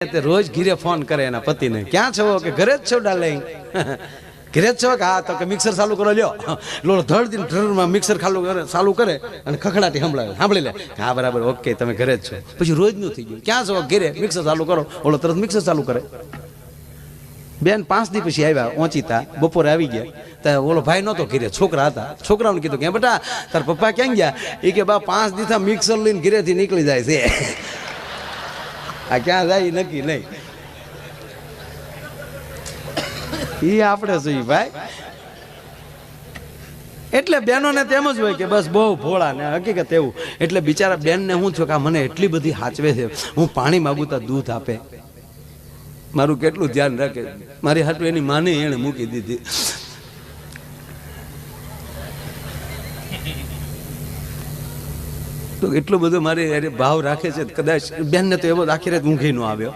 રોજ ઘીરે ફોન કરે એના પતિને, ક્યાં છો કે ઘરે જ છો ડાર્લિંગ, ઘરે જ છો કે હા, તો કે મિક્સર ચાલુ કરો લ્યો, લોલો ધડ દિન ડ્રરમાં મિક્સર ચાલુ કરે અને ખખડાટી સાંભળી લે, હા બરાબર ઓકે તમે ઘરે જ છો. પછી રોજનું થઈ ગયું, ક્યાં છો ઘરે, મિક્સર ચાલુ કરો, ઓલો તરત મિક્સર ચાલુ કરે. બેન 5 દી પછી આવ્યા ઓચિતા, બપોરે આવી ગયા, તો ઓલો ભાઈ નહોતો ઘરે, છોકરા હતા. છોકરાઓને કીધું કે બેટા તાર પપ્પા ક્યાં ગયા? એ કે બા 5 દીથા મિક્સર લઈને ઘરેથી નીકળી જાય છે. આ ક્યાં જાય નક્કી નહીં. એ આપણે જોઈએ ભાઈ. એટલે બહેનોને તેમ જ હોય કે બસ બહુ ભોળા ને હકીકત એવું. એટલે બિચારા બેનને શું થયું કે મને એટલી બધી હાચવે છે, હું પાણી માગું તો દૂધ આપે, મારું કેટલું ધ્યાન રાખે. મારી હાટું એની માને એને મૂકી દીધી. તો એટલું બધું મારી ભાવ રાખે છે. કદાચ બેનને તો એવો આખી રાત ઊંઘી ન આવ્યો.